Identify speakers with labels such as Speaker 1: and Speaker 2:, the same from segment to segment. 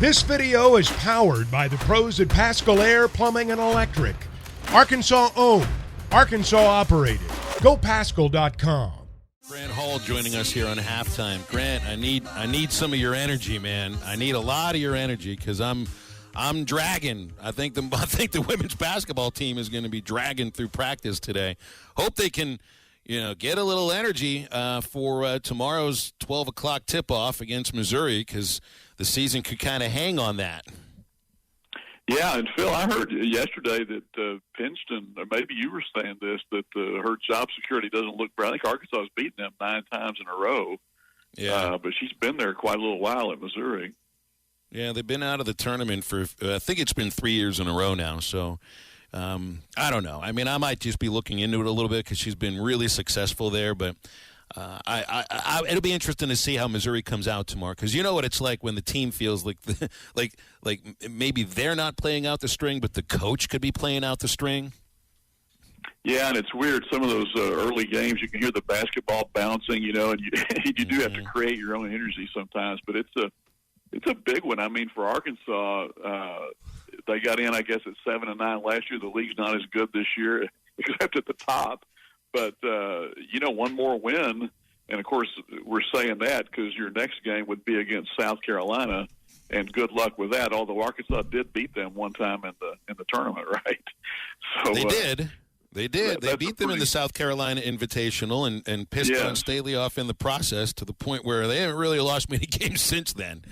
Speaker 1: This video is powered by the pros at Pascal Air Plumbing and Electric. Arkansas owned, Arkansas operated. GoPascal.com.
Speaker 2: Grant Hall joining us here on halftime. Grant, I need some of your energy, man. I need a lot of your energy because I'm dragging. I think the women's basketball team is going to be dragging through practice today. Hope they can, get a little energy for tomorrow's 12 o'clock tip-off against Missouri because the season could kind of hang on that.
Speaker 3: Yeah, and Phil, I heard yesterday that Princeton, or maybe you were saying this, that her job security doesn't look bright. I think Arkansas has beaten them 9 times in a row.
Speaker 2: Yeah, but
Speaker 3: she's been there quite a little while at Missouri.
Speaker 2: Yeah, they've been out of the tournament for, I think it's been 3 years in a row now. So, I don't know. I mean, I might just be looking into it a little bit because she's been really successful there. But it'll be interesting to see how Missouri comes out tomorrow because you know what it's like when the team feels like like maybe they're not playing out the string, but the coach could be playing out the string.
Speaker 3: Yeah, and it's weird. Some of those early games, you can hear the basketball bouncing, and you do have to create your own energy sometimes. But it's a big one. I mean, for Arkansas, they got in, I guess, at 7-9 last year. The league's not as good this year, except at the top. But, one more win, and, of course, we're saying that because your next game would be against South Carolina, and good luck with that, although Arkansas did beat them one time in the tournament, right? So
Speaker 2: They did. They beat them in the South Carolina Invitational and pissed Don Staley off in the process to the point where they haven't really lost many games since then.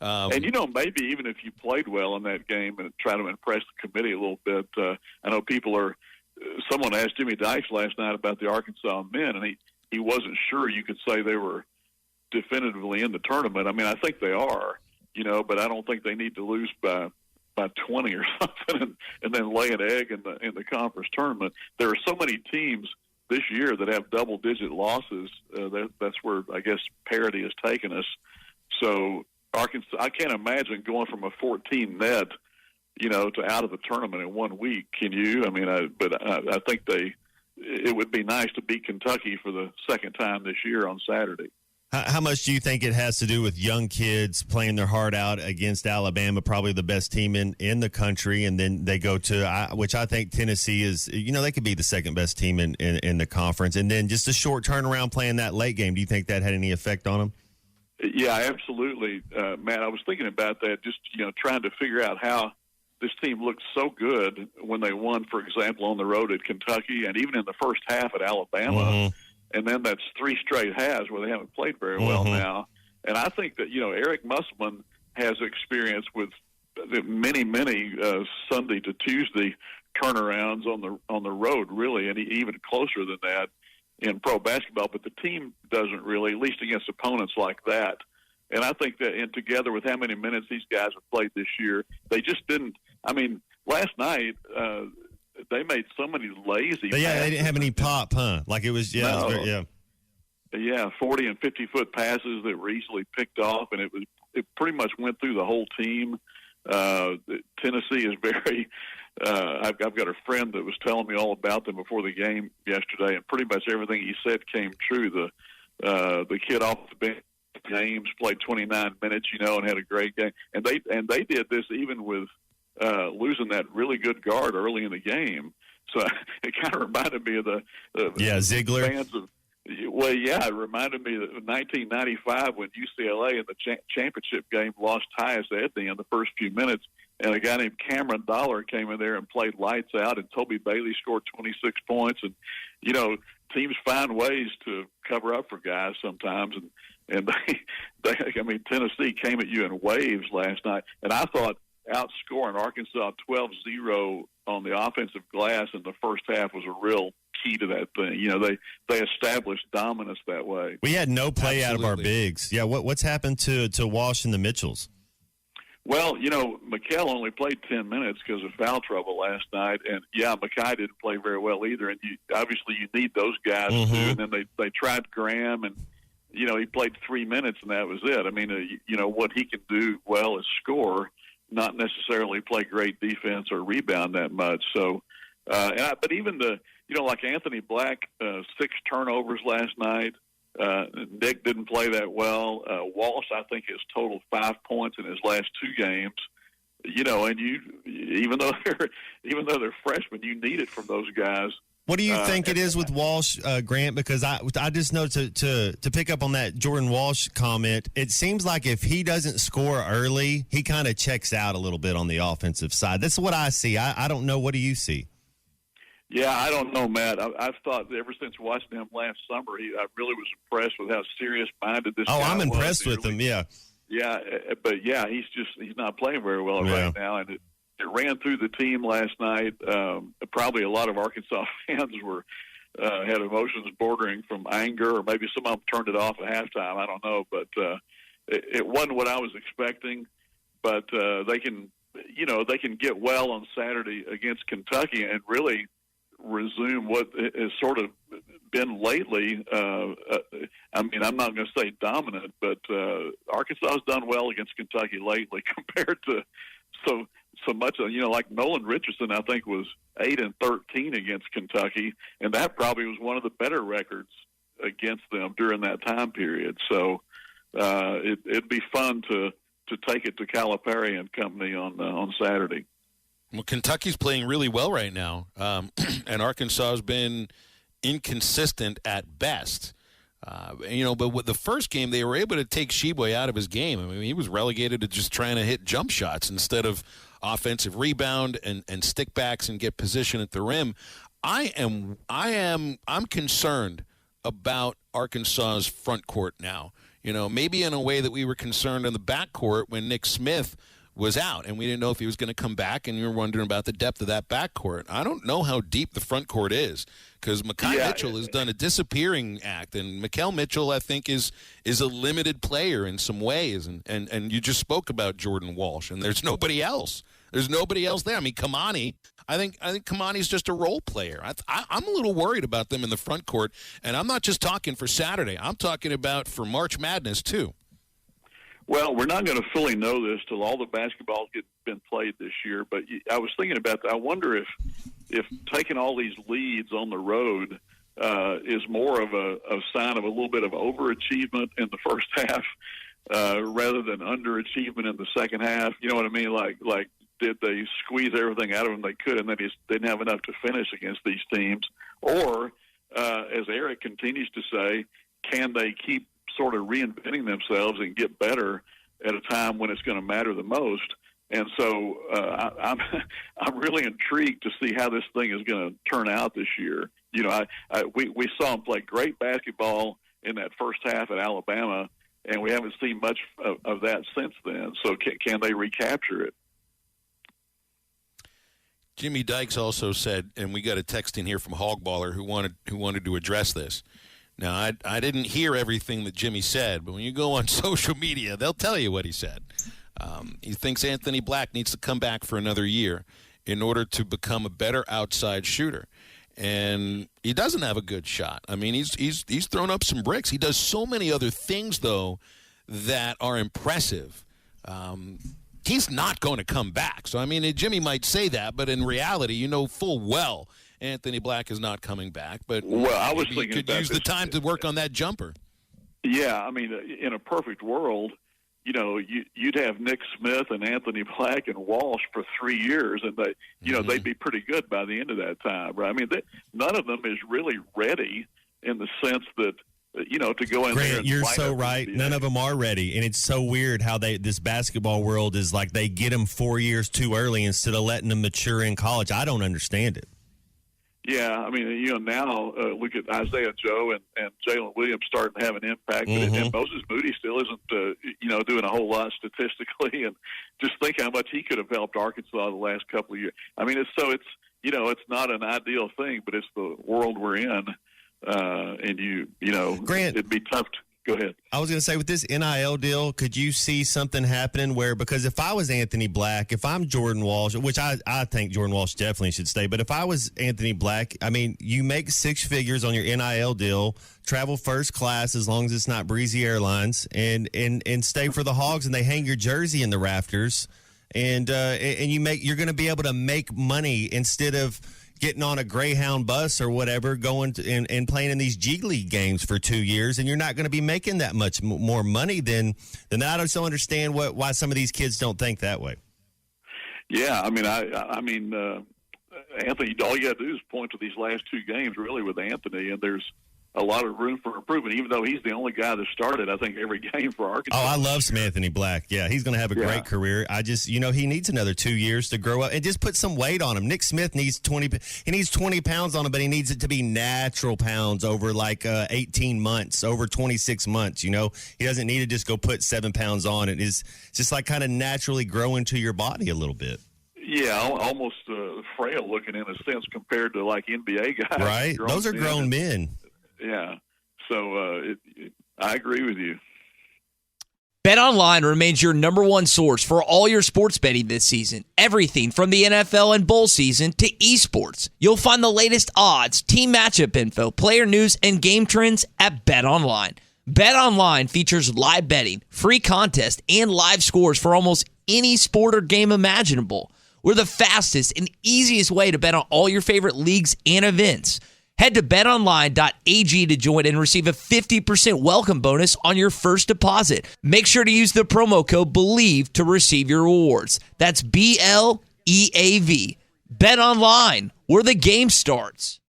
Speaker 3: And, maybe even if you played well in that game and try to impress the committee a little bit, I know someone asked Jimmy Dykes last night about the Arkansas men, and he wasn't sure you could say they were definitively in the tournament. I mean, I think they are, but I don't think they need to lose by 20 or something and then lay an egg in the conference tournament. There are so many teams this year that have double-digit losses. That's where, I guess, parity has taken us. So Arkansas, I can't imagine going from a 14 net, to out of the tournament in 1 week. Can you? I mean, I think it would be nice to beat Kentucky for the second time this year on Saturday.
Speaker 4: How much do you think it has to do with young kids playing their heart out against Alabama, probably the best team in the country, and then they go to which I think Tennessee is, they could be the second best team in the conference, and then just a short turnaround playing that late game. Do you think that had any effect on them?
Speaker 3: Yeah, absolutely, Matt. I was thinking about that, just trying to figure out how this team looked so good when they won, for example, on the road at Kentucky, and even in the first half at Alabama. Mm-hmm. And then that's 3 straight halves where they haven't played very well now. And I think that, Eric Musselman has experience with many Sunday to Tuesday turnarounds on the road, really, and even closer than that in pro basketball. But the team doesn't really, at least against opponents like that. And I think that, and together with how many minutes these guys have played this year, they just didn't. I mean, last night they made so many lazy.
Speaker 4: But they didn't have any pop, huh? Like it was,
Speaker 3: no.
Speaker 4: It was very,
Speaker 3: Yeah, 40 and 50-foot passes that were easily picked off, and it pretty much went through the whole team. Tennessee is very. I've got a friend that was telling me all about them before the game yesterday, and pretty much everything he said came true. The kid off the bench, James, played 29 minutes, and had a great game. And they did this even with losing that really good guard early in the game. So it kind of reminded me of the
Speaker 4: Ziegler
Speaker 3: fans of. Well, yeah, it reminded me of 1995 when UCLA in the championship game lost Tyus Edney in the first few minutes, and a guy named Cameron Dollar came in there and played lights out, and Toby Bailey scored 26 points. And, teams find ways to cover up for guys sometimes, and Tennessee came at you in waves last night, and I thought outscoring Arkansas 12-0 on the offensive glass in the first half was a real key to that thing. They established dominance that way.
Speaker 4: We had no play out of our bigs. Yeah, what's happened to Walsh and the Mitchells?
Speaker 3: Well, Mikal only played 10 minutes because of foul trouble last night, and Mackay didn't play very well either. And obviously you need those guys too. And then they tried Graham, and he played 3 minutes, and that was it. I mean, what he can do well is score, not necessarily play great defense or rebound that much. So, but even like Anthony Black, 6 turnovers last night. Nick didn't play that well. Walsh, I think, has totaled 5 points in his last 2 games. And even though they're freshmen, you need it from those guys.
Speaker 4: What do you think it is with Walsh, Grant? Because I just know to pick up on that Jordan Walsh comment, it seems like if he doesn't score early, he kind of checks out a little bit on the offensive side. That's what I see. I don't know. What do you see?
Speaker 3: Yeah, I don't know, Matt. I've thought ever since watching him last summer, I really was impressed with how serious-minded this guy was.
Speaker 4: Oh, I'm impressed with him, yeah.
Speaker 3: Yeah, but, he's not playing very well right now, and it ran through the team last night. Probably a lot of Arkansas fans had emotions bordering from anger, or maybe some of them turned it off at halftime. I don't know, but it wasn't what I was expecting. But they can get well on Saturday against Kentucky and really resume what has sort of been lately. I'm not going to say dominant, but Arkansas has done well against Kentucky lately compared to so much. Like Nolan Richardson, I think, was 8-13 against Kentucky, and that probably was one of the better records against them during that time period. So it'd be fun to take it to Calipari and company on Saturday.
Speaker 2: Well, Kentucky's playing really well right now, and Arkansas has been inconsistent at best. But with the first game, they were able to take Sheboy out of his game. I mean, he was relegated to just trying to hit jump shots instead of offensive rebound and stick backs and get position at the rim. I'm concerned about Arkansas's front court now. Maybe in a way that we were concerned in the back court when Nick Smith was out, and we didn't know if he was going to come back, and you were wondering about the depth of that backcourt. I don't know how deep the front court is, because Mekhi Mitchell has done a disappearing act, and Mikal Mitchell, I think, is a limited player in some ways, and you just spoke about Jordan Walsh, and there's nobody else. There's nobody else there. I mean, Kamani, I think Kamani's just a role player. I'm a little worried about them in the front court, and I'm not just talking for Saturday. I'm talking about for March Madness, too.
Speaker 3: Well, we're not going to fully know this till all the basketball has been played this year. But I was thinking about that. I wonder if taking all these leads on the road is more of a sign of a little bit of overachievement in the first half rather than underachievement in the second half. You know what I mean? Like did they squeeze everything out of them they could, and they just didn't have enough to finish against these teams? Or, as Eric continues to say, can they keep sort of reinventing themselves and get better at a time when it's going to matter the most? And so I'm really intrigued to see how this thing is going to turn out this year. We saw them play great basketball in that first half at Alabama, and we haven't seen much of that since then. So can they recapture it?
Speaker 2: Jimmy Dykes also said, and we got a text in here from Hogballer who wanted to address this. Now, I didn't hear everything that Jimmy said, but when you go on social media, they'll tell you what he said. He thinks Anthony Black needs to come back for another year in order to become a better outside shooter. And he doesn't have a good shot. I mean, he's thrown up some bricks. He does so many other things, though, that are impressive. He's not going to come back. So, I mean, Jimmy might say that, but in reality, you know full well Anthony Black is not coming back. But
Speaker 3: I was thinking
Speaker 2: you could use the time to work on that jumper.
Speaker 3: Yeah, I mean, in a perfect world, you'd have Nick Smith and Anthony Black and Walsh for 3 years, and they'd be pretty good by the end of that time, right? I mean, none of them is really ready in the sense that to go in
Speaker 4: Grant,
Speaker 3: there. And
Speaker 4: you're so right. None of them are ready, and it's so weird how this basketball world is like they get them 4 years too early instead of letting them mature in college. I don't understand it.
Speaker 3: Yeah, I mean, now look at Isaiah Joe and Jalen Williams starting to have an impact, and Moses Moody still isn't, doing a whole lot statistically. And just think how much he could have helped Arkansas the last couple of years. I mean, it's not an ideal thing, but it's the world we're in, and
Speaker 4: Grant,
Speaker 3: it'd be tough. Go ahead.
Speaker 4: I was going to say, with this NIL deal, could you see something happening where, because if I was Anthony Black, if I'm Jordan Walsh, which I think Jordan Walsh definitely should stay, but if I was Anthony Black, I mean, you make 6 figures on your NIL deal, travel first class as long as it's not Breezy Airlines, and stay for the Hogs, and they hang your jersey in the rafters, and you're going to be able to make money instead of getting on a Greyhound bus or whatever, going and playing in these G League games for 2 years, and you're not going to be making that much more money than that. I just don't understand why some of these kids don't think that way.
Speaker 3: Yeah, I mean, Anthony, all you got to do is point to these last 2 games, really, with Anthony, and there's a lot of room for improvement, even though he's the only guy that started, I think, every game for Arkansas.
Speaker 4: Oh, I love some Anthony Black. Yeah, he's going to have a great career. I just, he needs another 2 years to grow up and just put some weight on him. Nick Smith needs 20 pounds on him, but he needs it to be natural pounds over like 18 months, over 26 months. He doesn't need to just go put 7 pounds on. It is just like kind of naturally grow into your body a little bit.
Speaker 3: Yeah, almost frail looking in a sense compared to like NBA guys.
Speaker 4: Right. Those are grown men.
Speaker 3: Yeah, so I agree with you.
Speaker 5: BetOnline remains your number one source for all your sports betting this season. Everything from the NFL and bowl season to esports. You'll find the latest odds, team matchup info, player news, and game trends at BetOnline. BetOnline features live betting, free contests, and live scores for almost any sport or game imaginable. We're the fastest and easiest way to bet on all your favorite leagues and events. Head to betonline.ag to join and receive a 50% welcome bonus on your first deposit. Make sure to use the promo code BELIEVE to receive your rewards. That's BLEAV. Bet online, where the game starts.